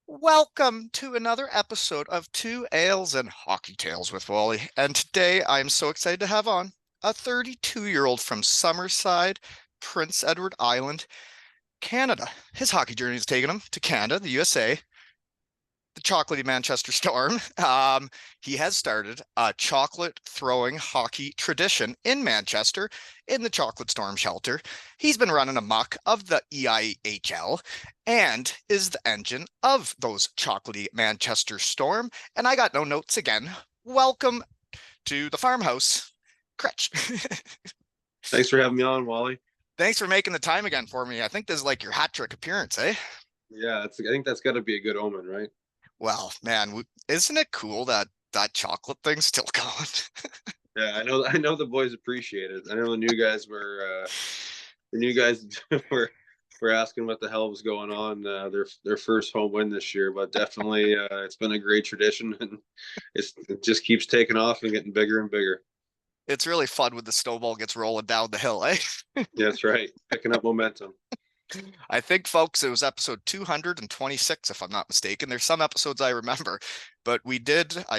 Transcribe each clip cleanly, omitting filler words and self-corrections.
Welcome to another episode of Two Ales and Hockey Tales with Wally. And today I'm so excited to have on a 32-year-old from Summerside, Prince Edward Island, Canada. His hockey journey has taken him to Canada, the USA, the chocolatey Manchester Storm. He has started a chocolate throwing hockey tradition in Manchester in the Chocolate Storm shelter. He's been running amok of the EIHL and is the engine of those chocolatey Manchester Storm. And I got no notes again. Welcome to the farmhouse, Critch. Thanks for having me on, Wally. Thanks for making the time again for me. I think this is like your hat trick appearance, eh? Yeah, I think that's got to be a good omen, right? Well, man, isn't it cool that that chocolate thing's still going? Yeah, I know. I know the boys appreciate it. I know the new guys were asking what the hell was going on. Their first home win this year, but definitely it's been a great tradition, and it just keeps taking off and getting bigger and bigger. It's really fun when the snowball gets rolling down the hill, eh? Yeah, that's right, picking up momentum. I think, folks, it was episode 226, if I'm not mistaken. There's some episodes I remember, but I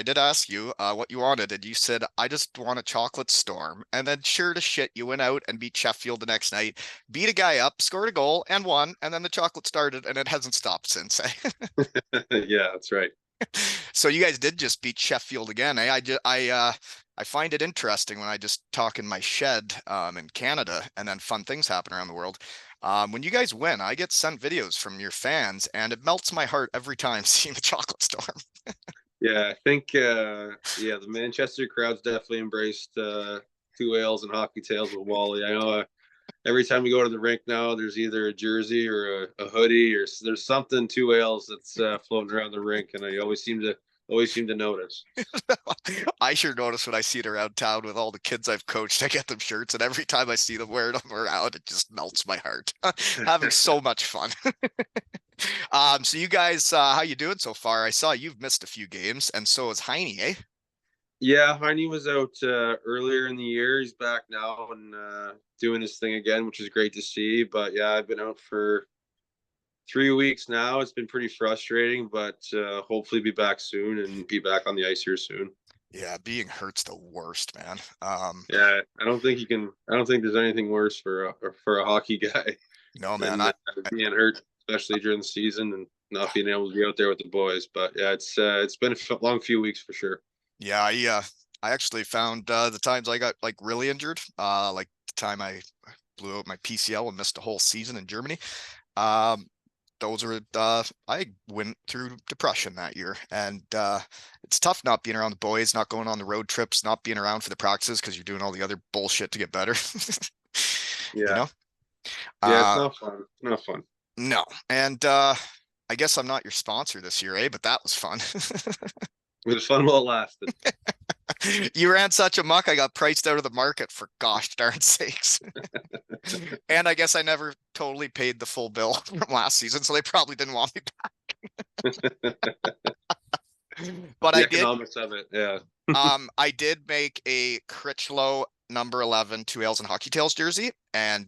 did ask you what you wanted, and you said, I just want a chocolate storm. And then, sure to shit, you went out and beat Sheffield the next night, beat a guy up, scored a goal, and won. And then the chocolate started, and it hasn't stopped since. Eh? Yeah, that's right. So you guys did just beat Sheffield again, eh? I find it interesting when I just talk in my shed in Canada, and then fun things happen around the world. When you guys win, I get sent videos from your fans, and it melts my heart every time seeing the chocolate storm. Yeah, I think the Manchester crowd's definitely embraced two ales and hockey tales with Wally. I know every time we go to the rink now, there's either a jersey or a hoodie or there's something two ales that's floating around the rink, and I always seem to notice. I sure notice when I see it around town with all the kids I've coached. I get them shirts, and every time I see them wearing them around, it just melts my heart. Having so much fun. So you guys, how you doing so far? I saw you've missed a few games, and so is Heine, eh? Yeah, Heine was out earlier in the year. He's back now and doing his thing again, which is great to see. But yeah, I've been out for 3 weeks now. It's been pretty frustrating, but hopefully be back soon and be back on the ice here soon. Yeah, being hurt's the worst, man. Yeah, I don't think you can. I don't think there's anything worse for a hockey guy No, man, than being hurt, especially during the season and not being able to be out there with the boys. But yeah, it's been a long few weeks for sure. yeah, I actually found the times I got like really injured, like the time I blew out my PCL and missed a whole season in Germany. Um, those are I went through depression that year, and it's tough not being around the boys, not going on the road trips, not being around for the practices because you're doing all the other bullshit to get better. You Yeah, know? yeah, it's Uh, not fun. Not fun. no, and I guess I'm not your sponsor this year, eh? But that was fun. It was fun while it lasted. You ran such a muck, I got priced out of the market for gosh darn sakes. And I guess I never totally paid the full bill from last season, so they probably didn't want me back. But The I did economics of it. Yeah, I did make a Critchlow number 11 Two Ales and Hockey Tales jersey and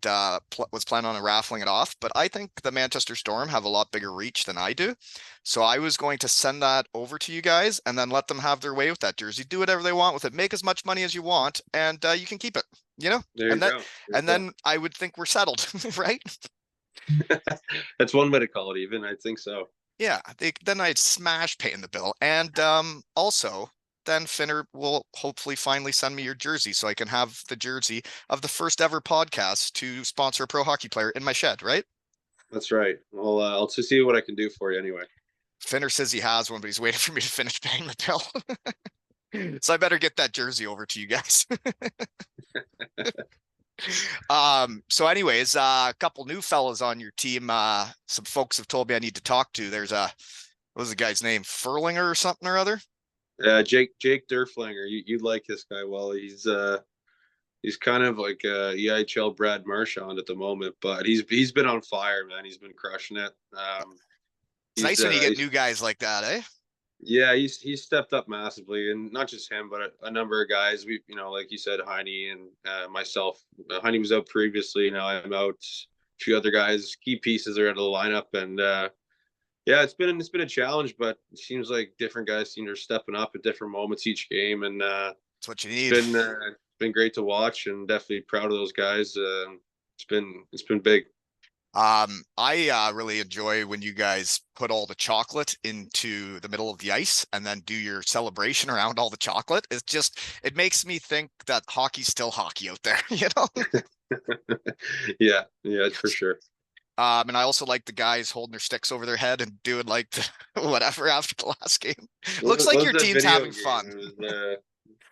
was planning on raffling it off. But I think the Manchester Storm have a lot bigger reach than I do. So I was going to send that over to you guys and then let them have their way with that jersey. Do whatever they want with it. Make as much money as you want, and you can keep it, you know? there you And that go. There you and go. then I would think we're settled, right? That's one way to call it. Even I think so. Yeah, then I'd smash paying the bill. And also, then Finner will hopefully finally send me your jersey so I can have the jersey of the first ever podcast to sponsor a pro hockey player in my shed, right? That's right. Well, I'll just see what I can do for you anyway. Finner says he has one, but he's waiting for me to finish paying the bill. So I better get that jersey over to you guys. So anyways, a couple new fellas on your team. Some folks have told me I need to talk to. There's what was the guy's name? Furlinger or something or other? Jake Derflinger, you'd like this guy. Well, he's kind of like EIHL Brad Marchand at the moment, but he's been on fire, man. He's been crushing it. It's He's nice when you get he's new guys like that, eh? Yeah, he's stepped up massively, and not just him, but a number of guys. We, like you said, Heine and myself. Heine was out previously. Now I'm out. A few other guys, key pieces are out of the lineup, and Yeah, it's been a challenge, but it seems like different guys seem to are stepping up at different moments each game, and That's what you it's need. been great to watch, and definitely proud of those guys. It's been big. I really enjoy when you guys put all the chocolate into the middle of the ice and then do your celebration around all the chocolate. It makes me think that hockey's still hockey out there, you know? Yeah, yeah, for sure. And I also like the guys holding their sticks over their head and doing like whatever after the last game. Looks What like was your that team's video having game? fun. It was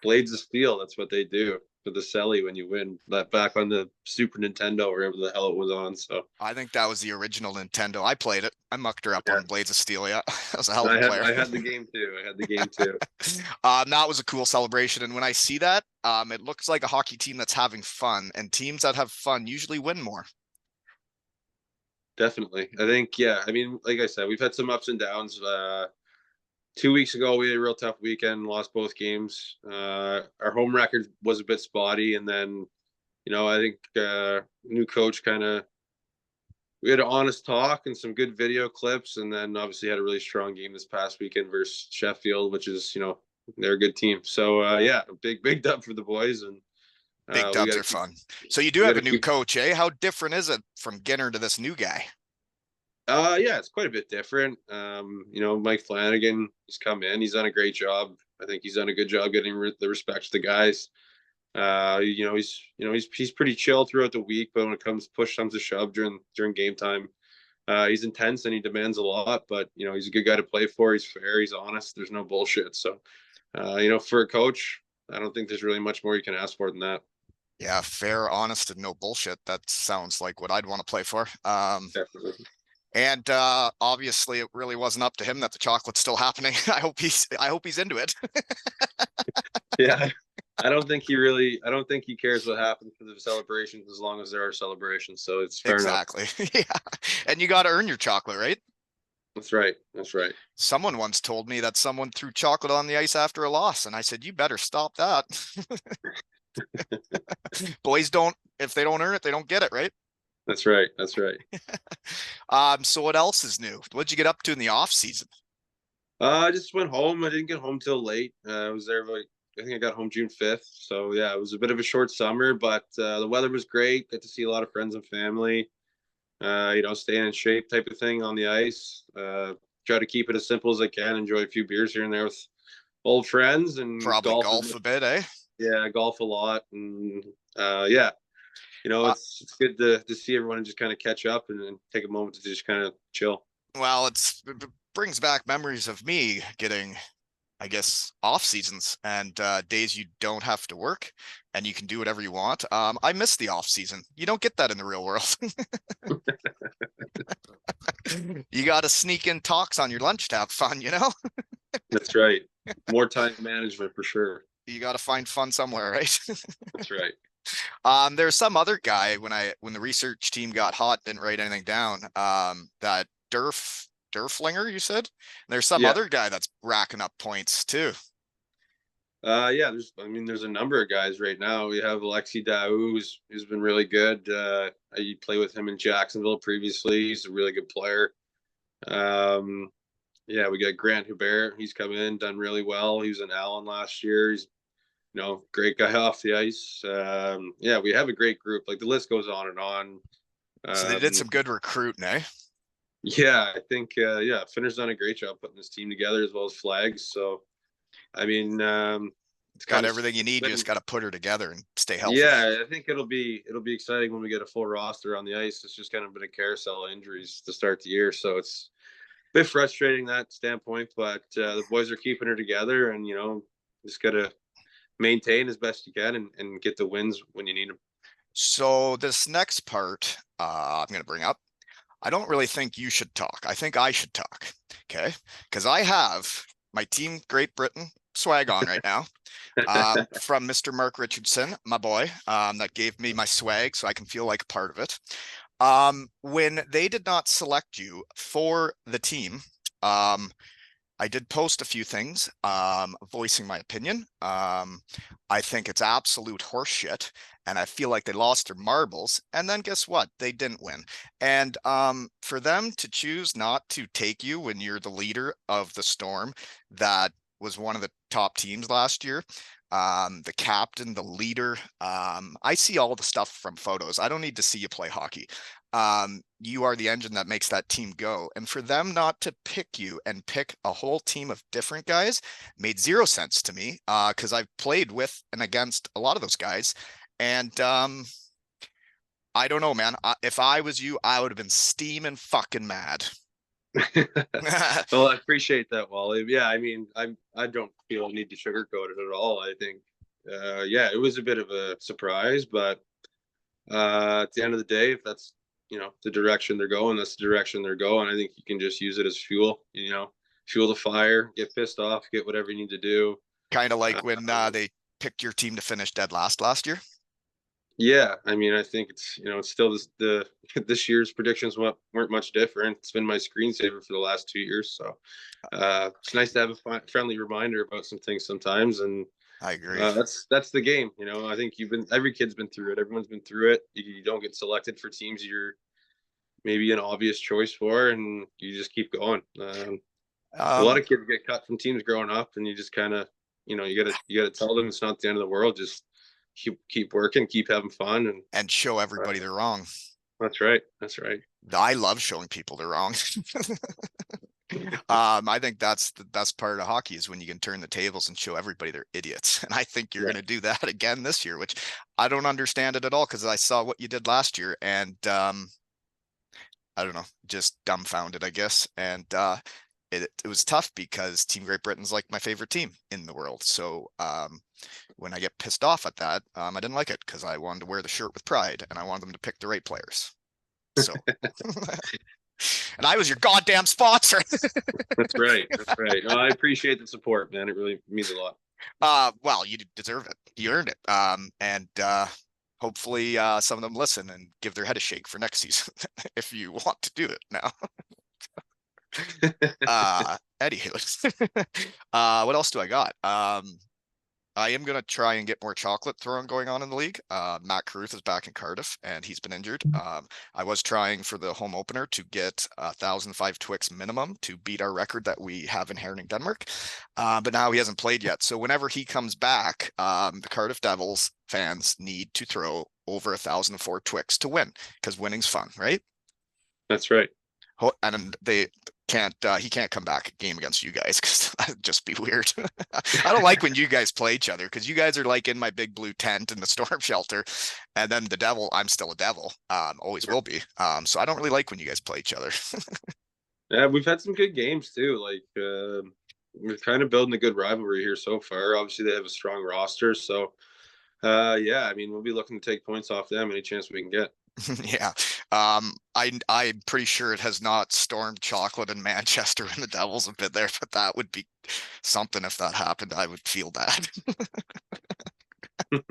Blades of Steel. That's what they do for the celly when you win. That back on the Super Nintendo or whatever the hell it was on. So I think that was the original Nintendo. I played it. I mucked her up yeah, on Blades of Steel. Yeah, I was a hell of I a had player. I had the game too. I had the game too. That was a cool celebration. And when I see that, it looks like a hockey team that's having fun. And teams that have fun usually win more. Definitely. I think, yeah. I mean, like I said, we've had some ups and downs. 2 weeks ago, we had a real tough weekend, lost both games. Our home record was a bit spotty. And then, I think new coach kind of, we had an honest talk and some good video clips. And then obviously had a really strong game this past weekend versus Sheffield, which is, they're a good team. So, yeah, a big dub for the boys. And Big we dubs got to are keep, fun. So you do we got have a to new keep coach, eh? How different is it from Ginner to this new guy? Yeah, it's quite a bit different. Mike Flanagan has come in. He's done a great job. I think he's done a good job getting the respect to the guys. He's pretty chill throughout the week, but when it comes to shove during game time, he's intense and he demands a lot. But he's a good guy to play for. He's fair. He's honest. There's no bullshit. So, for a coach, I don't think there's really much more you can ask for than that. Yeah, fair, honest, and no bullshit. That sounds like what I'd want to play for. Definitely. And obviously, it really wasn't up to him that the chocolate's still happening. I hope he's into it. Yeah. I don't think he cares what happens for the celebrations as long as there are celebrations. So it's fair enough. Exactly. Yeah, and you got to earn your chocolate, right? That's right. That's right. Someone once told me that someone threw chocolate on the ice after a loss, and I said, "You better stop that." Boys don't, if they don't earn it, they don't get it, right? That's right. That's right. So what else is new? What'd you get up to in the off season? I just went home. I didn't get home till late. I was there like I think I got home June 5th. So yeah, it was a bit of a short summer, but the weather was great. Got to see a lot of friends and family. Staying in shape type of thing on the ice. Try to keep it as simple as I can. Enjoy a few beers here and there with old friends and Probably golf. golf a bit, eh? Yeah, golf a lot, and yeah, Uh, it's good to see everyone and just kind of catch up and take a moment to just kind of chill. well, it brings back memories of me getting, I guess, off seasons and days you don't have to work and you can do whatever you want. I miss the off season. You don't get that in the real world. You got to sneak in talks on your lunch to have fun, you know? That's right. More time management for sure. You got to find fun somewhere, right? That's right. There's some other guy when the research team got hot, didn't write anything down. That Durflinger, you said? There's some Yeah. other guy that's racking up points too. Yeah, there's a number of guys right now. We have Alexi Daou, who's been really good. I played with him in Jacksonville previously. He's a really good player. Um, yeah, we got Grant Hubert. He's come in, done really well. He was in Allen last year. He's great guy off the ice. Yeah, we have a great group. Like the list goes on and on. So they did Um, some good recruiting, eh? yeah, I think yeah, Finner's done a great job putting this team together as well as Flags. So I mean, it's Got kind of everything you need. You just got to put her together and stay healthy. yeah. I think it'll be exciting when we get a full roster on the ice. It's just kind of been a carousel of injuries to start the year, so it's a bit frustrating that standpoint. But the boys are keeping her together, and just gotta maintain as best you can and get the wins when you need them. So this next part, I'm going to bring up. I don't really think you should talk. I think I should talk. Okay. Because I have my team Great Britain swag on right now from Mr. Mark Richardson, my boy, that gave me my swag so I can feel like a part of it. When they did not select you for the team, um, I did post a few things, voicing my opinion. I think it's absolute horseshit, and I feel like they lost their marbles. And then guess what? They didn't win. And for them to choose not to take you when you're the leader of the Storm, that was one of the top teams last year. The captain, the leader. I see all the stuff from photos. I don't need to see you play hockey. You are the engine that makes that team go. And for them not to pick you and pick a whole team of different guys made zero sense to me. Because I've played with and against a lot of those guys. And I don't know, man. If I was you, I would have been steaming fucking mad. Well, I appreciate that, Wally. Yeah, I mean, I don't feel a need to sugarcoat it at all. I think, yeah, it was a bit of a surprise, but at the end of the day, if that's the direction they're going, that's the direction they're going. I think you can just use it as fuel. Fuel the fire, get pissed off, get whatever you need to do. Kind of like when they picked your team to finish dead last year. Yeah, I mean, I think it's still this year's predictions weren't much different. It's been my screensaver for the last 2 years, so it's nice to have a friendly reminder about some things sometimes, and I agree. That's the game. I think every kid's been through it. Everyone's been through it. You don't get selected for teams you're maybe an obvious choice for, and you just keep going. A lot of kids get cut from teams growing up, and you just kind of you gotta tell them it's not the end of the world. Just keep working, keep having fun, and show everybody they're wrong. That's right. I love showing people they're wrong. I think that's the best part of hockey is when you can turn the tables and show everybody they're idiots. And I think you're going to do that again this year, which I don't understand it at all because I saw what you did last year and I don't know, just dumbfounded, I guess. And it was tough because Team Great Britain's like my favorite team in the world. So when I get pissed off at that, I didn't like it because I wanted to wear the shirt with pride and I wanted them to pick the right players. So, and I was your goddamn sponsor. That's right. Well, I appreciate the support, man. It really means a lot. Well, you deserve it. You earned it. And hopefully some of them listen and give their head a shake for next season if you want to do it now. Anywho, what else do I got? I am going to try and get more chocolate throwing going on in the league. Matt Carruth is back in Cardiff and he's been injured. I was trying for the home opener to get 1,005 Twix minimum to beat our record that we have in Herning, Denmark. But now he hasn't played yet. So whenever he comes back, the Cardiff Devils fans need to throw over 1,004 Twix to win because winning's fun, right? That's right. And they can't he can't come back a game against you guys because that'd just be weird. I don't like when you guys play each other because you guys are like in my big blue tent in the storm shelter, and then the devil, I'm still a devil, always will be. So I don't really like when you guys play each other. Yeah, we've had some good games too. Like we're kind of building a good rivalry here so far. Obviously, they have a strong roster, so yeah, I mean, we'll be looking to take points off them any chance we can get. Yeah. I'm pretty sure it has not stormed chocolate in Manchester and the Devils have been there, but that would be something if that happened. I would feel bad. But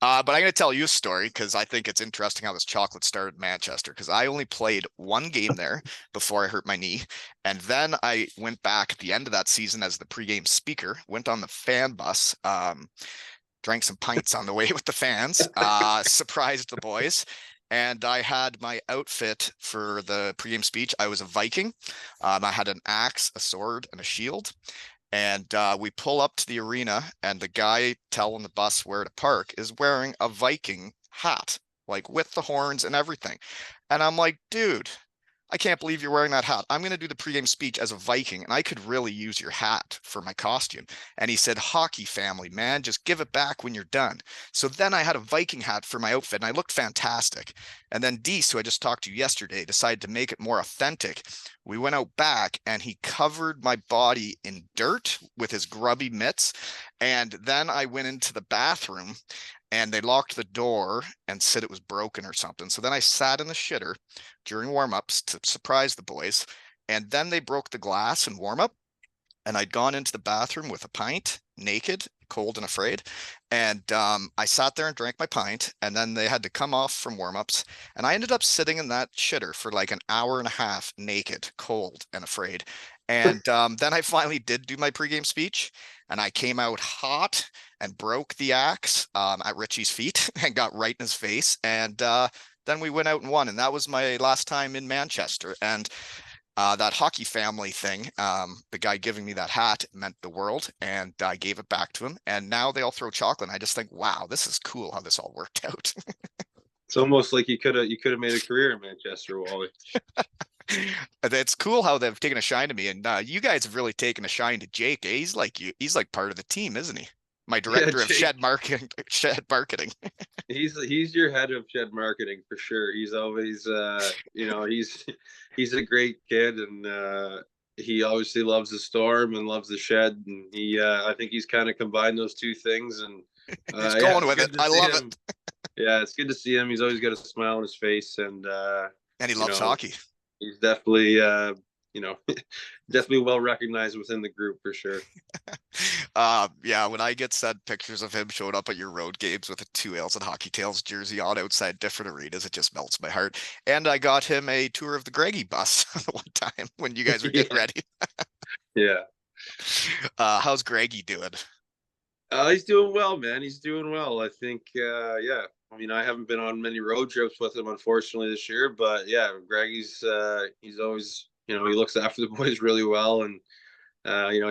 I'm going to tell you a story because I think it's interesting how this chocolate started in Manchester because I only played one game there before I hurt my knee. And then I went back at the end of that season as the pregame speaker, went on the fan bus, drank some pints on the way with the fans, surprised the boys. And I had my outfit for the pregame speech. I was a Viking. I had an axe, a sword, and a shield. And we pull up to the arena, and the guy telling the bus where to park is wearing a Viking hat, like with the horns and everything. And I'm like, dude, I can't believe you're wearing that hat. I'm going to do the pregame speech as a Viking, and I could really use your hat for my costume. And he said, hockey family, man, just give it back when you're done. So then I had a Viking hat for my outfit, and I looked fantastic. And then Deese, who I just talked to yesterday, decided to make it more authentic. We went out back, and he covered my body in dirt with his grubby mitts. And then I went into the bathroom, and they locked the door and said it was broken or something. So then I sat in the shitter during warm-ups to surprise the boys. And then they broke the glass in warm-up. And I'd gone into the bathroom with a pint, naked, Cold and Afraid. And I sat there and drank my pint, and then they had to come off from warm-ups, and I ended up sitting in that shitter for like an hour and a half, naked, cold, and afraid. And then I finally did do my pregame speech, and I came out hot and broke the axe at Richie's feet and got right in his face. And then we went out and won, and that was my last time in Manchester. And that hockey family thing, the guy giving me that hat meant the world, and I gave it back to him. And now they all throw chocolate. And I just think, wow, this is cool how this all worked out. It's almost like you could have made a career in Manchester, Wally. It's cool how they've taken a shine to me, and you guys have really taken a shine to Jake. Eh? He's like you. He's like part of the team, isn't he? My Yeah, director of Jake, shed marketing. Shed marketing. he's your head of shed marketing for sure. He's always he's a great kid, and he obviously loves the Storm and loves the shed, and he I think he's kind of combined those two things, and He's yeah, going it's with good it. to I see love him. it, Yeah, it's good to see him. He's always got a smile on his face, and and he you loves know hockey. he's definitely you know definitely well recognized within the group for sure. Yeah, when I get sent pictures of him showing up at your road games with a Two Ales and Hockey Tales jersey on outside different arenas, it just melts my heart. And I got him a tour of the Greggy bus one time when you guys were getting Yeah, ready. yeah. How's Greggy doing? He's doing well, man. He's doing well. I think, yeah. I mean, I haven't been on many road trips with him, unfortunately, this year. But yeah, Greg, he's always, he looks after the boys really well, and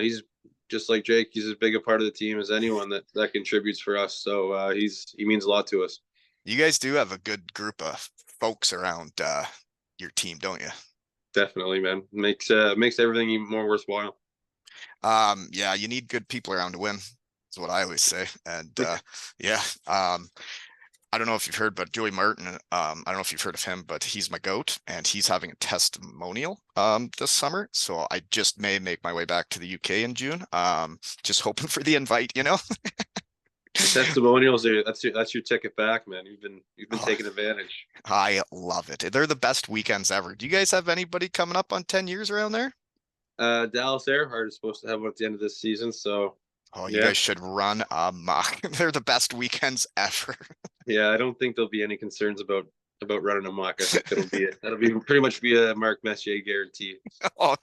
he's just like Jake. He's as big a part of the team as anyone that contributes for us. So he means a lot to us. You guys do have a good group of folks around your team, don't you? Definitely, man. Makes everything even more worthwhile. Yeah, you need good people around to win. Is what I always say. And yeah, I don't know if you've heard, but Joey Martin, I don't know if you've heard of him, but he's my goat, and he's having a testimonial this summer. So I just may make my way back to the UK in June. Just hoping for the invite. The testimonials are that's your ticket back, man. You've been Oh, taking advantage. I love it. They're the best weekends ever. Do you guys have anybody coming up on 10 years around there? Dallas Earhart is supposed to have one at the end of this season, so Oh, you yeah. guys should run amok. They're the best weekends ever. Yeah, I don't think there'll be any concerns about running amok. I think that'll be pretty much be a Mark Messier guarantee. Oh,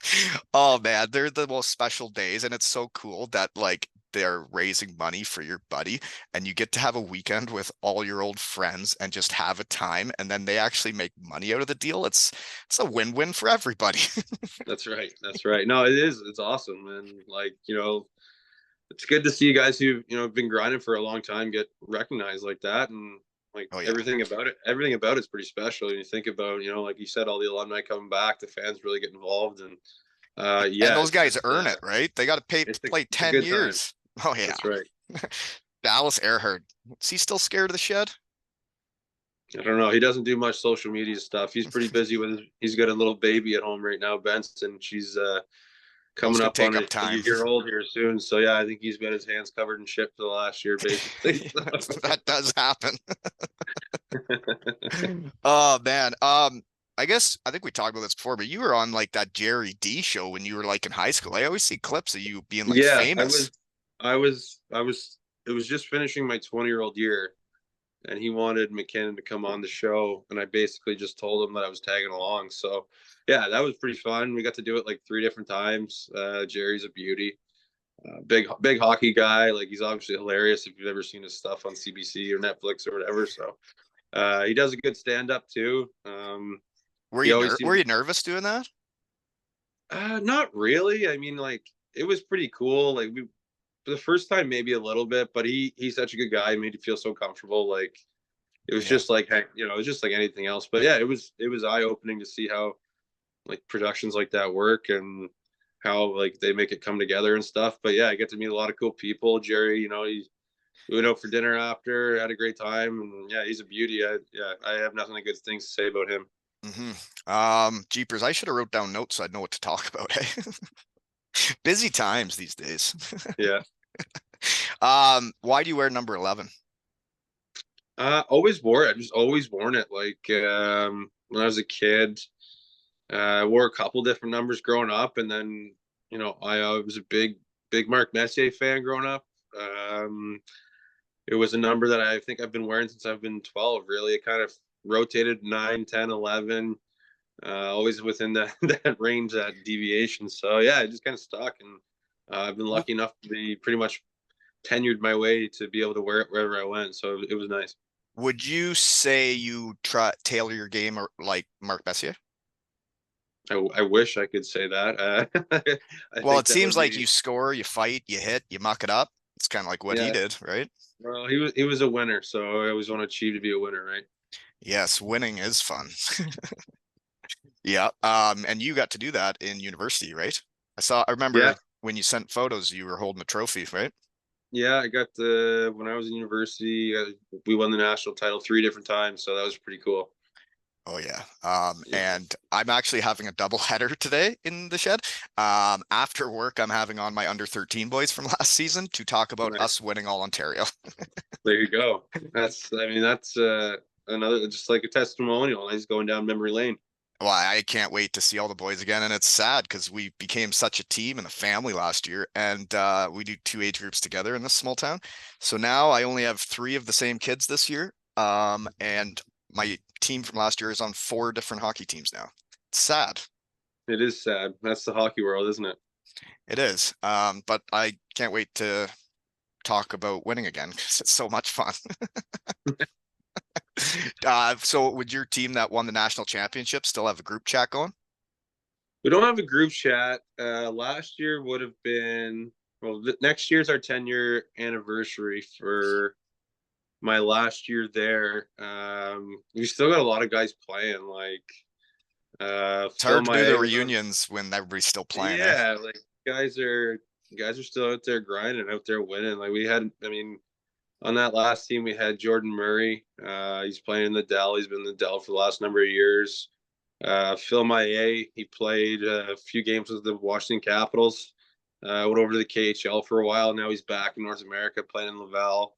oh man, they're the most special days, and it's so cool that like they're raising money for your buddy, and you get to have a weekend with all your old friends and just have a time, and then they actually make money out of the deal. It's a win-win for everybody. That's right. That's right. No, it is. It's awesome, and like it's good to see guys who have been grinding for a long time get recognized like that, and like Oh yeah. everything about it's pretty special. And you think about like you said, all the alumni coming back, the fans really get involved, and And yeah, those it's guys just earn it, right? They got to pay to play it's a 10 good time. years. Oh yeah. That's right. Dallas Earhart. Is he still scared of the shed? I don't know. He doesn't do much social media stuff. He's pretty busy with he's got a little baby at home right now, Benson. She's Those coming could up take on up a time. year old here soon. So yeah, I think he's got his hands covered in shit for the last year, basically. That does happen. Oh man. I think we talked about this before, but you were on like that Jerry D show when you were like in high school. I always see clips of you being like Yeah, famous. I was. It was just finishing my 20-year-old year, and he wanted McKinnon to come on the show, and I basically just told him that I was tagging along. So yeah, that was pretty fun. We got to do it like 3 different times. Jerry's a beauty. Big hockey guy. Like he's obviously hilarious if you've ever seen his stuff on CBC or Netflix or whatever. So he does a good stand up too. He always Were seems you nervous doing that? not really. I mean, like it was pretty cool. Like we for the first time maybe a little bit, but he's such a good guy. He made you feel so comfortable. Like it was Yeah. just like heck, it was just like anything else. But yeah, it was eye opening to see how like productions like that work and how like they make it come together and stuff. But yeah, I get to meet a lot of cool people. Jerry, we went out for dinner after, had a great time, and yeah, he's a beauty. I have nothing but good things to say about him. Jeepers, I should have wrote down notes so I'd know what to talk about. Busy times these days. Yeah. Why do you wear number 11? Always wore it. Just always worn it. Like when I was a kid, I wore a couple different numbers growing up, and then I was a big Mark Messier fan growing up. It was a number that I think I've been wearing since I've been 12. Really, it kind of rotated 9, 10, 11, always within that that range, that deviation. So yeah, I just kind of stuck, and I've been W- lucky enough to be pretty much tenured my way to be able to wear it wherever I went. So it was nice. Would you say you try tailor your game or like Mark Messier? I wish I could say that. I Well, think it that seems would like be you score, you fight, you hit, you muck it up. It's kind of like what he yeah. did, right? Well, he was a winner, so I always want to achieve to be a winner, right? Yes, winning is fun. Yeah. And you got to do that in university, right? I Yeah, remember when you sent photos, you were holding a trophy, right? yeah. I got the when I was in university, we won the national title 3 different times, so that was pretty cool. Oh yeah. Yeah, And I'm actually having a double header today in the shed. After work, I'm having on my under 13 boys from last season to talk about nice. us winning all Ontario. There you go. I mean, that's another just like a testimonial. Nice going down memory lane. Well, I can't wait to see all the boys again. And it's sad because we became such a team and a family last year. And we do two age groups together in this small town. So now I only have three of the same kids this year. And my team from last year is on four different hockey teams now. It's sad. It is sad. That's the hockey world, isn't it? It is. But I can't wait to talk about winning again because it's so much fun. So would your team that won the national championship still have a group chat going? We don't have a group chat. Last year would have been next year's our 10-year anniversary for my last year there. We still got a lot of guys playing, like It's Phil hard to do the Maillet was on. reunions when everybody's still playing, eh? Yeah, like guys are guys are still out there grinding, out there winning. Like we had, I mean, on that last team we had Jordan Murray. He's playing in the Dell. He's been in the Dell for the last number of years. Phil Maillet, he played a few games with the Washington Capitals. Went over to the KHL for a while. Now he's back in North America playing in Laval.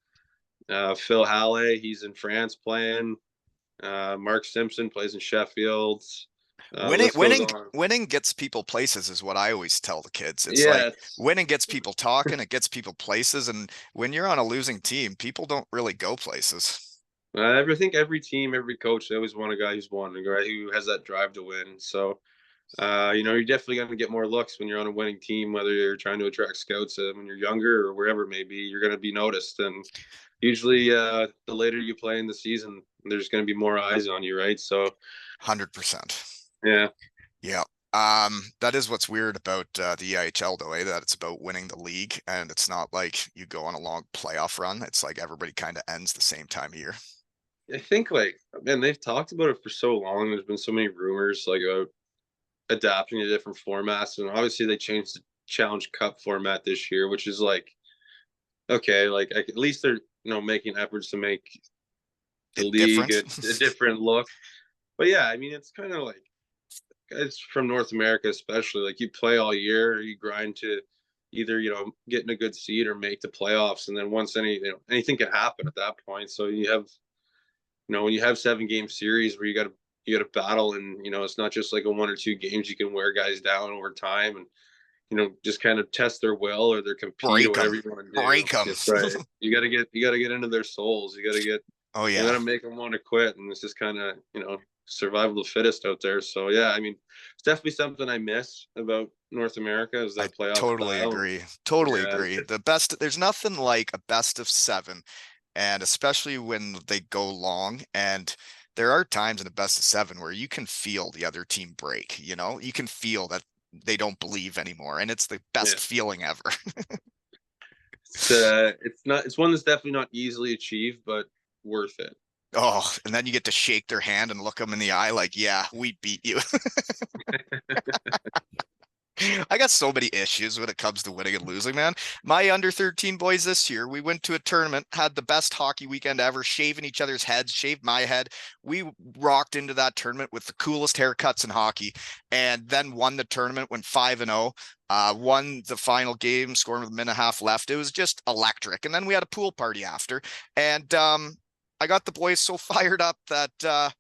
Phil Halle, he's in France playing. Mark Simpson plays in Sheffield. Winning, List goes winning, on. winning gets people places is what I always tell the kids. It's like Yeah, winning gets people talking, it gets people places, and when you're on a losing team, people don't really go places. I think every team, every coach, they always want a guy who's won, a guy who has that drive to win. So, you're definitely going to get more looks when you're on a winning team, whether you're trying to attract scouts when you're younger or wherever it may be. You're going to be noticed, and usually, the later you play in the season, there's going to be more eyes on you, right? So, 100%. yeah, Yeah. That is what's weird about the EIHL though, that it's about winning the league, and it's not like you go on a long playoff run. It's like everybody kind of ends the same time of year. I think like man, they've talked about it for so long. There's been so many rumors like about adapting to different formats, and obviously they changed the Challenge Cup format this year, which is like okay, like at least they're making efforts to make the It league different. a different look. But yeah, I mean it's kind of like guys from North America, especially like you play all year, you grind to either get in a good seed or make the playoffs, and then once anything can happen at that point. So you have when you have 7 game series where you got to battle, and it's not just like a 1 or 2 games. You can wear guys down over time, and just kind of test their will or their compete or Break them. whatever you want to do. Break them. That's right. You got to get into their souls. Oh You yeah. got to make them want to quit, and it's just kind of survival of the fittest out there. So yeah, I mean, it's definitely something I miss about North America is I that playoff totally style. agree. Totally Yeah, agree. The best, there's nothing like a best of seven, and especially when they go long. And there are times in a best of seven where you can feel the other team break, you can feel that they don't believe anymore. And it's the yeah. best feeling ever. It's one that's definitely not easily achieved, but worth it. Oh, and then you get to shake their hand and look them in the eye like, yeah, we beat you. I got so many issues when it comes to winning and losing, man. My under 13 boys this year, we went to a tournament, had the best hockey weekend ever, shaving each other's heads, shaved my head. We rocked into that tournament with the coolest haircuts in hockey, and then won the tournament, went 5-0, won the final game, scoring with a minute and a half left. It was just electric. And then we had a pool party after. And I got the boys so fired up that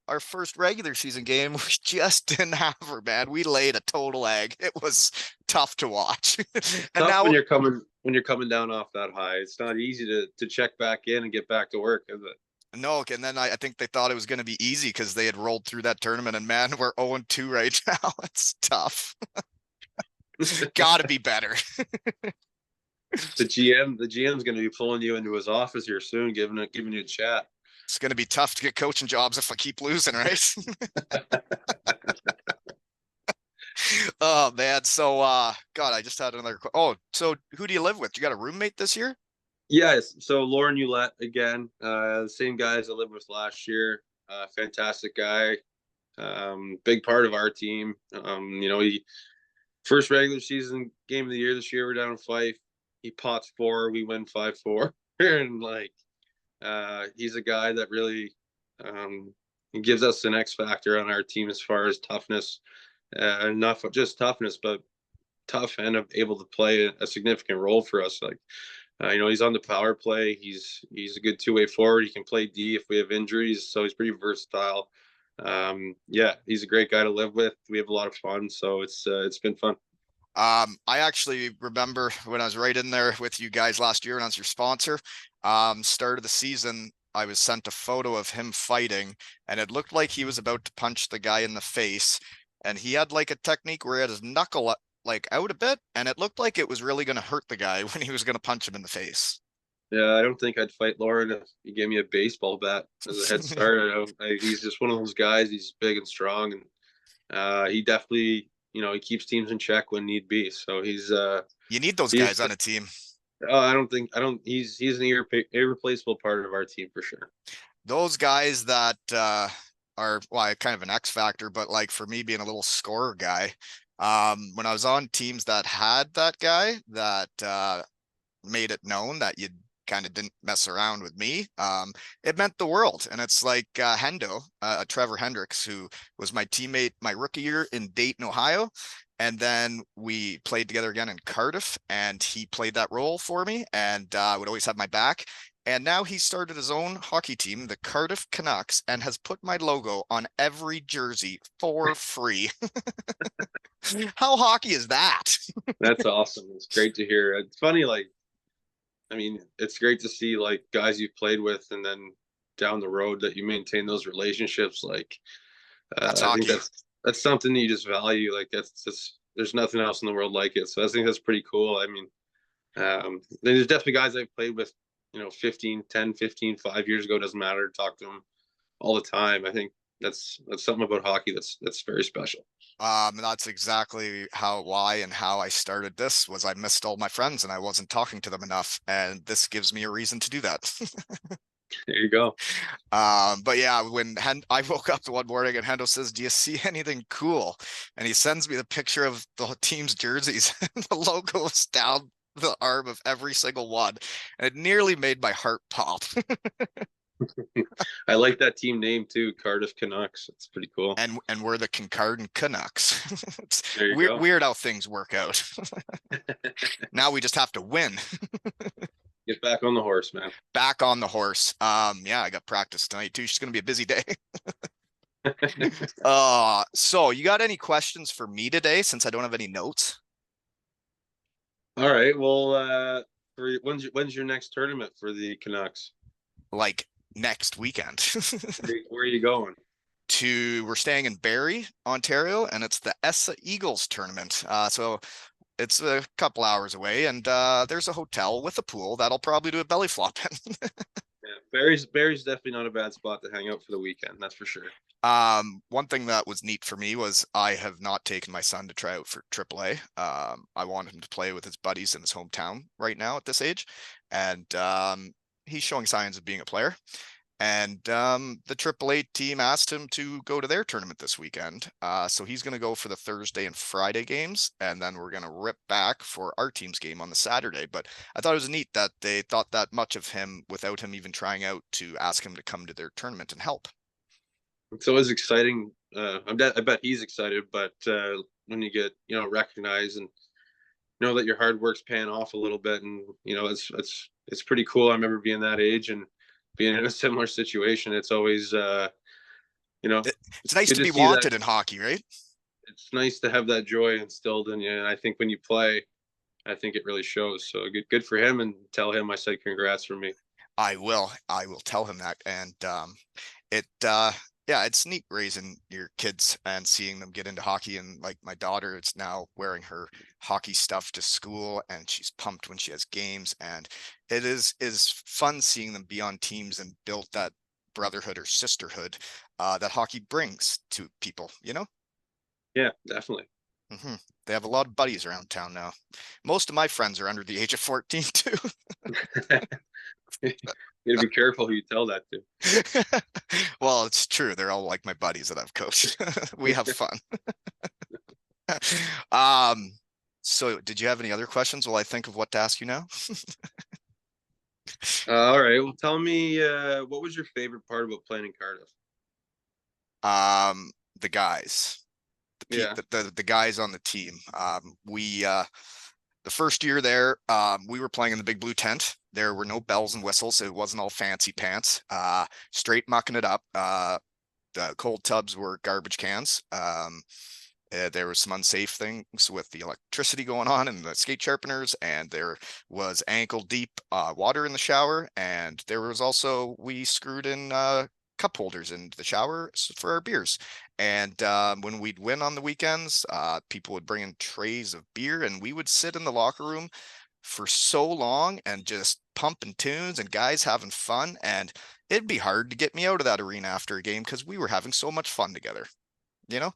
our first regular season game, we just didn't have her, man. We laid a total egg. It was tough to watch. And Tough now, when you're coming down off that high. It's not easy to check back in and get back to work, is it? No, and then I think they thought it was going to be easy because they had rolled through that tournament, and man, we're 0-2 right now. It's tough. Got to be better. The GM's going to be pulling you into his office here soon, giving you a chat. It's going to be tough to get coaching jobs if I keep losing, right? Oh man, so God, I just had another. Oh, so who do you live with? You got a roommate this year? Yes. So Lauren Ulett again, the same guys I lived with last year. Fantastic guy. Big part of our team. He first regular season game of the year this year. We're down in Fife. He pots 4. We win 5-4, and he's a guy that really he gives us an X factor on our team as far as toughness. Not just toughness, but tough and able to play a significant role for us. He's on the power play. He's a good two-way forward. He can play D if we have injuries, so he's pretty versatile. He's a great guy to live with. We have a lot of fun, so it's been fun. I actually remember when I was right in there with you guys last year and I was your sponsor. Start of the season, I was sent a photo of him fighting, and it looked like he was about to punch the guy in the face. And he had like a technique where he had his knuckle out a bit, and it looked like it was really going to hurt the guy when he was going to punch him in the face. Yeah, I don't think I'd fight Lauren if he gave me a baseball bat as a head start. He's just one of those guys. He's big and strong, and he definitely, he keeps teams in check when need be. So you need those guys on a team. He's an irreplaceable part of our team for sure. Those guys that are kind of an X factor, but like for me being a little scorer guy, when I was on teams that had that guy that made it known that you kind of didn't mess around with me, it meant the world. And it's like Hendo, Trevor Hendricks, who was my teammate my rookie year in Dayton, Ohio. And then we played together again in Cardiff, and he played that role for me and would always have my back. And now he started his own hockey team, the Cardiff Canucks, and has put my logo on every jersey for free. How hockey is that? That's awesome. It's great to hear. It's funny, it's great to see guys you've played with, and then down the road that you maintain those relationships. That's I hockey. think that's something that you just value. There's nothing else in the world like it. So I think that's pretty cool. There's definitely guys I've played with, 5 years ago. Doesn't matter. Talk to them all the time. I think that's something about hockey that's very special. That's exactly why I started this. Was I missed all my friends and I wasn't talking to them enough, and this gives me a reason to do that. There you go. But yeah, when I woke up one morning and Hendo says, "Do you see anything cool?" And he sends me the picture of the team's jerseys, and the logo is down the arm of every single one, and it nearly made my heart pop. I like that team name too, Cardiff Canucks. It's pretty cool. And we're the Kincardine Canucks. It's go. Weird how things work out. Now we just have to win. Get back on the horse, man. Back on the horse. Yeah, I got practice tonight too. It's gonna be a busy day. So you got any questions for me today, since I don't have any notes? All right. Well, when's your next tournament for the Canucks? Like next weekend. Where are you going? We're staying in Barrie, Ontario, and it's the ESSA Eagles tournament. So it's a couple hours away, and there's a hotel with a pool that'll probably do a belly flop in. Yeah, Barrie's definitely not a bad spot to hang out for the weekend. That's for sure. One thing that was neat for me was I have not taken my son to try out for AAA. I want him to play with his buddies in his hometown right now at this age, and he's showing signs of being a player. And the AAA team asked him to go to their tournament this weekend. So he's going to go for the Thursday and Friday games, and then we're going to rip back for our team's game on the Saturday. But I thought it was neat that they thought that much of him without him even trying out to ask him to come to their tournament and help. It's always exciting. I bet he's excited, but when you get recognized and know that your hard work's paying off a little bit, and it's pretty cool. I remember being that age and being in a similar situation. It's always it's nice to be wanted in hockey, right? It's nice to have that joy instilled in you, and I think when you play, I think it really shows. So good for him, and tell him I said congrats from me. I will tell him that. And it yeah, it's neat raising your kids and seeing them get into hockey. And like my daughter, it's now wearing her hockey stuff to school, and she's pumped when she has games. And it is fun seeing them be on teams and build that brotherhood or sisterhood that hockey brings to people, you know? Yeah, definitely. Hmm. They have a lot of buddies around town now. Most of my friends are under the age of 14 too. You gotta be careful who you tell that Well, it's true. They're all like my buddies that I've coached. We have to. fun. Um, so did you have any other questions while I think of what to ask you now? All right. Well, tell me, what was your favorite part about playing in Cardiff? The guys, Yeah. the guys on the team. We the first year there, we were playing in the big blue tent. There were no bells and whistles. It wasn't all fancy pants. Straight mucking it up. The cold tubs were garbage cans. There was some unsafe things with the electricity going on and the skate sharpeners, and there was ankle deep water in the shower. And there was also, we screwed in cup holders in the shower for our beers. And when we'd win on the weekends, people would bring in trays of beer, and we would sit in the locker room for so long and just pumping tunes and guys having fun. And it'd be hard to get me out of that arena after a game because we were having so much fun together, you know?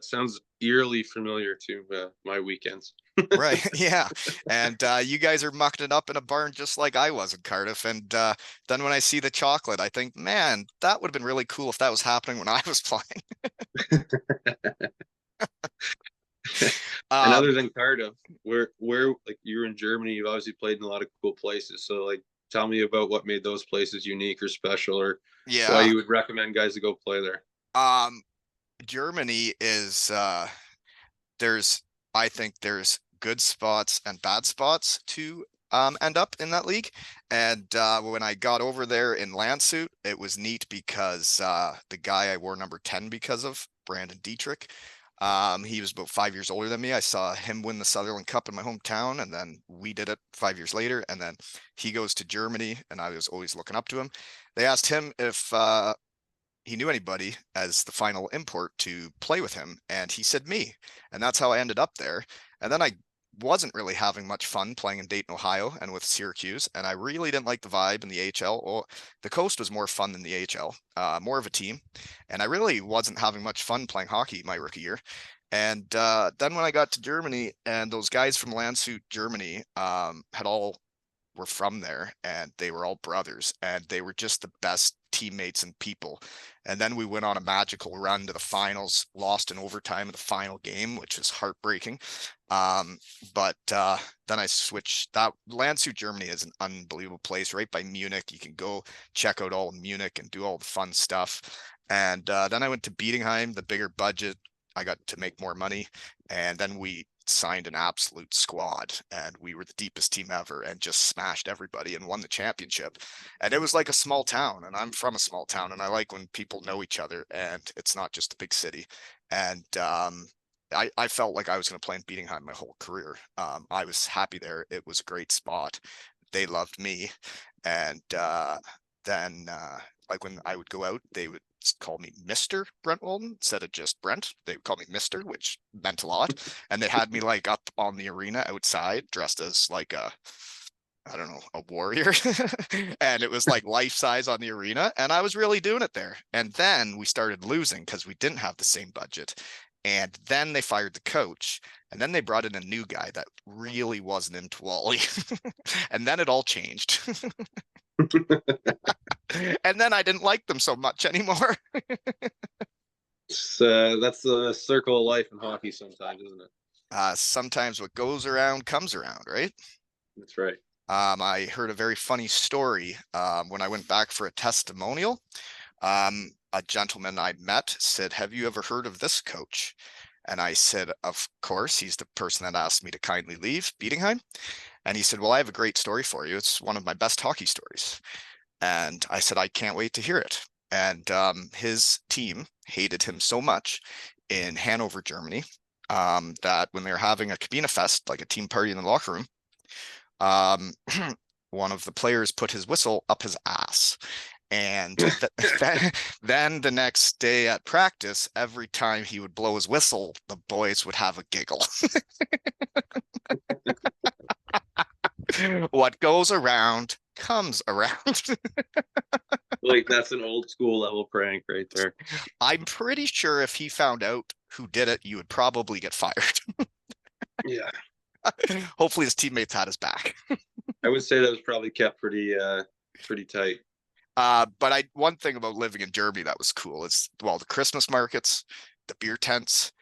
Sounds eerily familiar to my weekends. Right. Yeah. And you guys are mucking it up in a barn just like I was in Cardiff. And then when I see the chocolate, I think, man, that would have been really cool if that was happening when I was playing. And Um, other than Cardiff, where like you're in Germany, you've obviously played in a lot of cool places. So like, tell me about what made those places unique or special, or why yeah. you would recommend guys to go play there. Um, Germany is there's I think there's good spots and bad spots to end up in that league. And when I got over there in Landshut, it was neat because the guy I wore number 10 because of, Brandon Dietrich, he was about 5 years older than me. I saw him win the Sutherland Cup in my hometown, and then we did it 5 years later. And then he goes to Germany, and I was always looking up to him. They asked him if he knew anybody as the final import to play with him, and he said me. And that's how I ended up there. And then I wasn't really having much fun playing in Dayton, Ohio and with Syracuse, and I really didn't like the vibe in the AHL. Well, the coast was more fun than the AHL, more of a team, and I really wasn't having much fun playing hockey my rookie year. And then when I got to Germany, and those guys from Landshut, Germany, had all were from there, and they were all brothers, and they were just the best teammates and people. And then we went on a magical run to the finals, lost in overtime in the final game, which was heartbreaking. But then I switched. That Landshut, Germany is an unbelievable place right by Munich. You can go check out all of Munich and do all the fun stuff. And then I went to Bietigheim, the bigger budget. I got to make more money, and then we signed an absolute squad, and we were the deepest team ever and just smashed everybody and won the championship. And it was like a small town, and I'm from a small town, and I like when people know each other and it's not just a big city. And I felt like I was going to play in Bietigheim my whole career. I was happy there. It was a great spot. They loved me. And then like when I would go out, they would call me Mr. Brent Walden instead of just Brent. They would call me Mr., which meant a lot. And they had me like up on the arena outside dressed as like I don't know, a warrior. And it was like life size on the arena. And I was really doing it there. And then we started losing because we didn't have the same budget. And then they fired the coach. And then they brought in a new guy that really wasn't into Wally. And then it all changed. And then I didn't like them so much anymore. That's the circle of life in hockey sometimes, isn't it? Sometimes what goes around comes around, right? That's right. I heard a very funny story when I went back for a testimonial. A gentleman I met said, "Have you ever heard of this coach?" And I said, "Of course, he's the person that asked me to kindly leave Bietigheim." And he said, "Well, I have a great story for you. It's one of my best hockey stories." And I said, "I can't wait to hear it." And his team hated him so much in Hanover, Germany. that when they were having a Cabina Fest, like a team party in the locker room, um, one of the players put his whistle up his ass. And then the next day at practice, every time he would blow his whistle, the boys would have a giggle. What goes around comes around. Like that's an old school level prank right there. I'm pretty sure if he found out who did it, you would probably get fired. Yeah, Hopefully his teammates had his back. I would say that was probably kept pretty tight. But one thing about living in Germany that was cool is, well, the Christmas markets, the beer tents,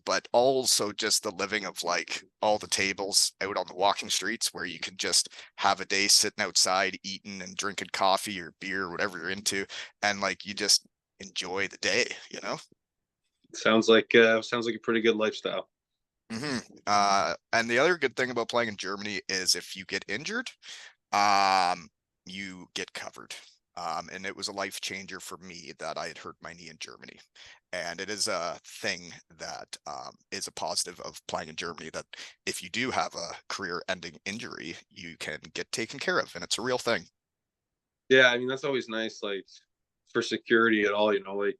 but also just the living of like all the tables out on the walking streets where you can just have a day sitting outside eating and drinking coffee or beer or whatever you're into, and like you just enjoy the day, you know? Sounds like a pretty good lifestyle. And the other good thing about playing in Germany is if you get injured, um, you get covered. And it was a life changer for me that I had hurt my knee in Germany. And it is a thing that is a positive of playing in Germany, that if you do have a career-ending injury, you can get taken care of, and it's a real thing. Yeah, I mean that's always nice, like for security at all, like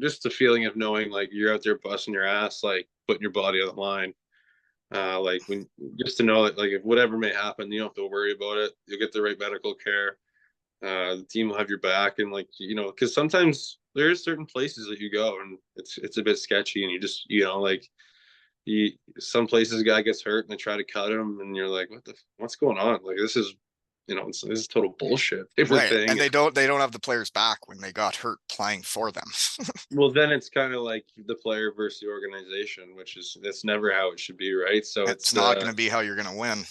just the feeling of knowing like you're out there busting your ass, like putting your body on the line. Like when just to know that like if whatever may happen, you don't have to worry about it. You'll get the right medical care. The team will have your back, and like because sometimes there's certain places that you go and it's a bit sketchy, and you just like some places a guy gets hurt and they try to cut him, and you're like, what's going on? Like this is this is total bullshit type of Right. thing. And they don't have the players back when they got hurt playing for them. Well, then it's kind of like the player versus the organization, which is that's never how it should be, right? So It's not going to be how you're going to win.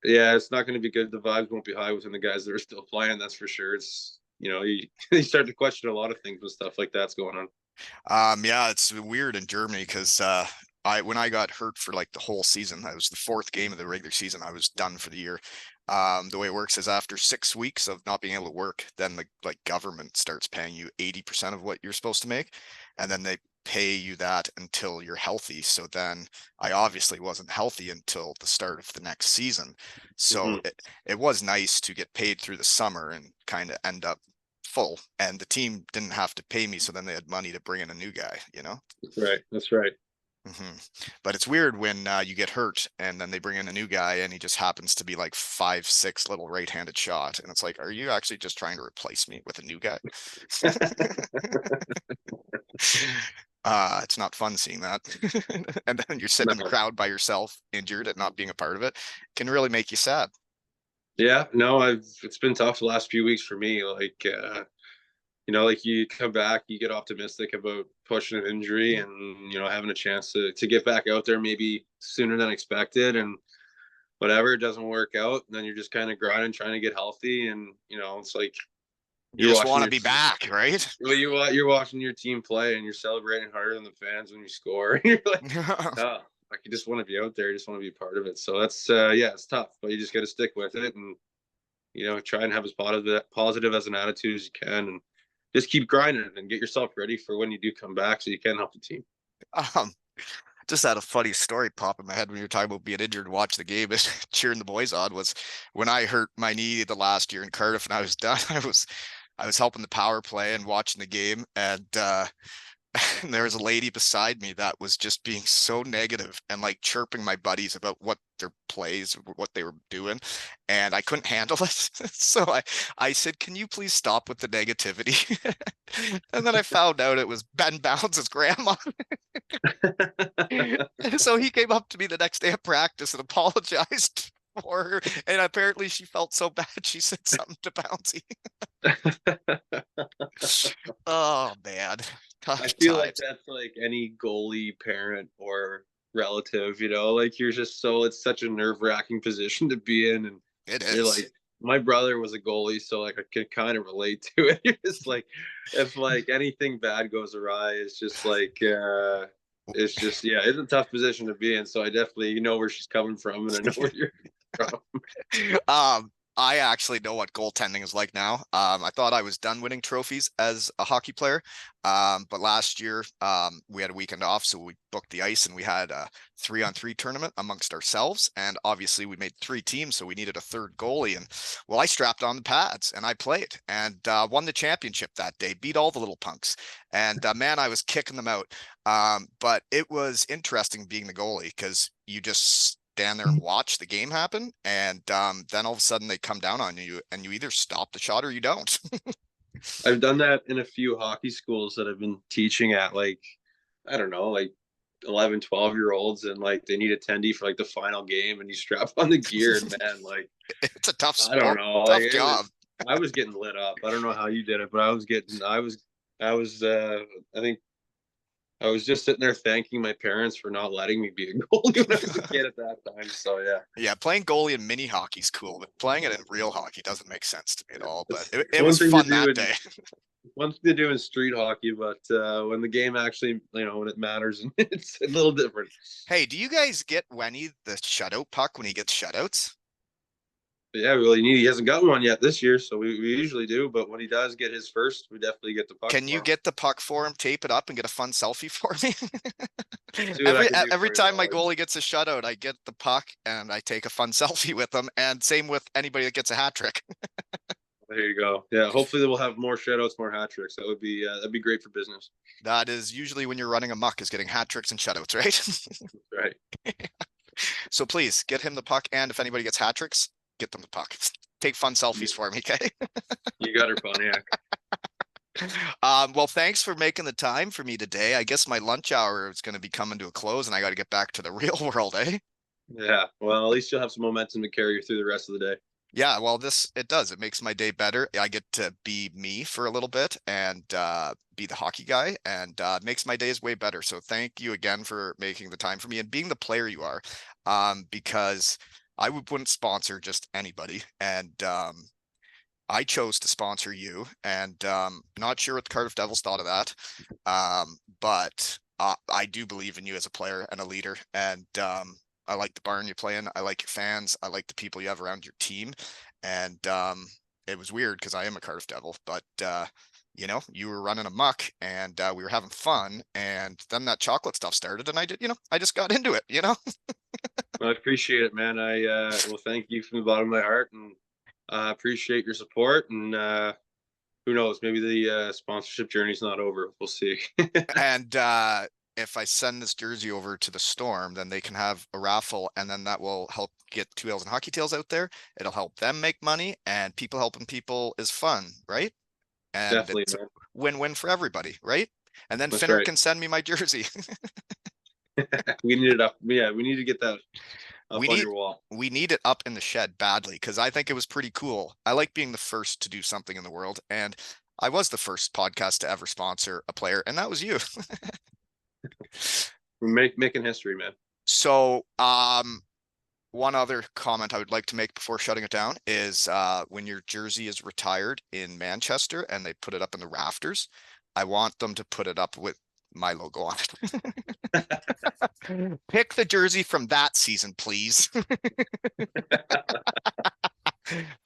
yeah, it's not going to be good. The vibes won't be high within the guys that are still playing. That's for sure. It's you start to question a lot of things when stuff like that's going on. Yeah, it's weird in Germany because when I got hurt for like the whole season, that was the fourth game of the regular season. I was done for the year. The way it works is after 6 weeks of not being able to work, then the like government starts paying you 80% of what you're supposed to make, and then they pay you that until you're healthy. So then I obviously wasn't healthy until the start of the next season. So Mm-hmm. it was nice to get paid through the summer and kind of end up full, and the team didn't have to pay me, so then they had money to bring in a new guy. Right. That's right. hmm But it's weird when you get hurt and then they bring in a new guy and he just happens to be like 5'6" little right-handed shot, and it's like, are you actually just trying to replace me with a new guy? It's not fun seeing that. And then you're sitting in the No. crowd by yourself, injured and not being a part of it. Can really make you sad. Yeah. No. It's been tough the last few weeks for me. Like like you come back, you get optimistic about pushing an injury and having a chance to get back out there maybe sooner than expected, and whatever it doesn't work out, and then you're just kind of grinding, trying to get healthy, and it's like You you're just watching want to your be team. back, right? Well, you're watching your team play, and you're celebrating harder than the fans when you score. You're like, oh, like you just want to be out there, you just want to be a part of it. So that's yeah, it's tough, but you just got to stick with it, and try and have as positive as an attitude as you can, and just keep grinding and get yourself ready for when you do come back, so you can help the team. Um, just had a funny story pop in my head when you were talking about being injured and watch the game and cheering the boys on. Was when I hurt my knee the last year in Cardiff and I was done. I was helping the power play and watching the game, and and there was a lady beside me that was just being so negative and like chirping my buddies about what their plays, what they were doing, and I couldn't handle it. So I said, "Can you please stop with the negativity?" And then I found out it was Ben Bounds' grandma. So he came up to me the next day at practice and apologized for her, and apparently she felt so bad she said something to Bouncy. Oh man, I tough feel like times. that's like any goalie parent or relative, like you're just it's such a nerve-wracking position to be in, and It you're is. like, my brother was a goalie, so like I can kind of relate to it. You're just like, if like anything bad goes awry, it's just yeah, it's a tough position to be in. So I definitely know where she's coming from, and I know where you're from. I actually know what goaltending is like now. I thought I was done winning trophies as a hockey player. But last year, we had a weekend off, so we booked the ice and we had a 3-on-3 tournament amongst ourselves. And obviously we made 3 teams, so we needed a third goalie. And well, I strapped on the pads and I played and won the championship that day, beat all the little punks. And man, I was kicking them out. But it was interesting being the goalie because you just stand there and watch the game happen, and then all of a sudden they come down on you, and you either stop the shot or you don't. I've done that in a few hockey schools that I've been teaching at, like, I don't know, like 11, 12-year olds, and like they need attendee for like the final game, and you strap on the gear, and man, like, It's a tough I don't sport, know, like tough job. I was getting lit up. I don't know how you did it, but I was, I think I was just sitting there thanking my parents for not letting me be a goalie when I was a kid at that time. So yeah, Yeah, playing goalie in mini hockey's cool, but playing it in real hockey doesn't make sense to me at all. But it's it one was thing to fun do that in day. one thing to do in street hockey, but when the game actually, when it matters, it's a little different. Hey, do you guys get Wenny the shutout puck when he gets shutouts? But yeah, really neat. He hasn't gotten one yet this year, so we usually do. But when he does get his first, we definitely get the puck Can you for him. get the puck for him, tape it up, and get a fun selfie for me? See what I every can do every for you, time my Wally. goalie gets a shutout, I get the puck and I take a fun selfie with them. And same with anybody that gets a hat trick. There you go. Yeah, hopefully we'll have more shutouts, more hat tricks. That'd be great for business. That is usually when you're running amok, is getting hat tricks and shutouts, right? Right. So please get him the puck, and if anybody gets hat tricks, get them the puck. Take fun selfies for me, okay? You got her, Pontiac. Well, thanks for making the time for me today. I guess my lunch hour is going to be coming to a close, and I got to get back to the real world, eh? Yeah. Well, at least you'll have some momentum to carry you through the rest of the day. Yeah, well, it does. It makes my day better. I get to be me for a little bit and be the hockey guy, and makes my days way better. So thank you again for making the time for me and being the player you are, because wouldn't sponsor just anybody, and I chose to sponsor you, and not sure what the Cardiff Devils thought of that, but I do believe in you as a player and a leader, and I like the barn you play in. I like your fans. I like the people you have around your team. And it was weird because I am a Cardiff Devil, but you were running amok and we were having fun. And then that chocolate stuff started, and I just got into it. Well, I appreciate it, man. I well, thank you from the bottom of my heart, and I appreciate your support. And who knows, maybe the sponsorship journey's not over. We'll see. And if I send this jersey over to the Storm, then they can have a raffle, and then that will help get Two Ales and Hockey Tales out there. It'll help them make money, and people helping people is fun, right? And Definitely, it's a man. win-win for everybody, right? And then That's Finner right. can send me my jersey. We need it up. Yeah, we need to get that we up on need your wall. we need it up in the shed badly because I think it was pretty cool. I like being the first to do something in the world, and I was the first podcast to ever sponsor a player, and that was you. We're making history, man. So, one other comment I would like to make before shutting it down is when your jersey is retired in Manchester and they put it up in the rafters, I want them to put it up with my logo on it. Pick the jersey from that season, please.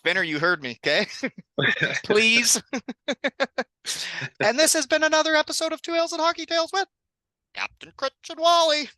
Finner, you heard me, okay? Please. And this has been another episode of Two Ales and Hockey Tales with Captain Critch and Wally.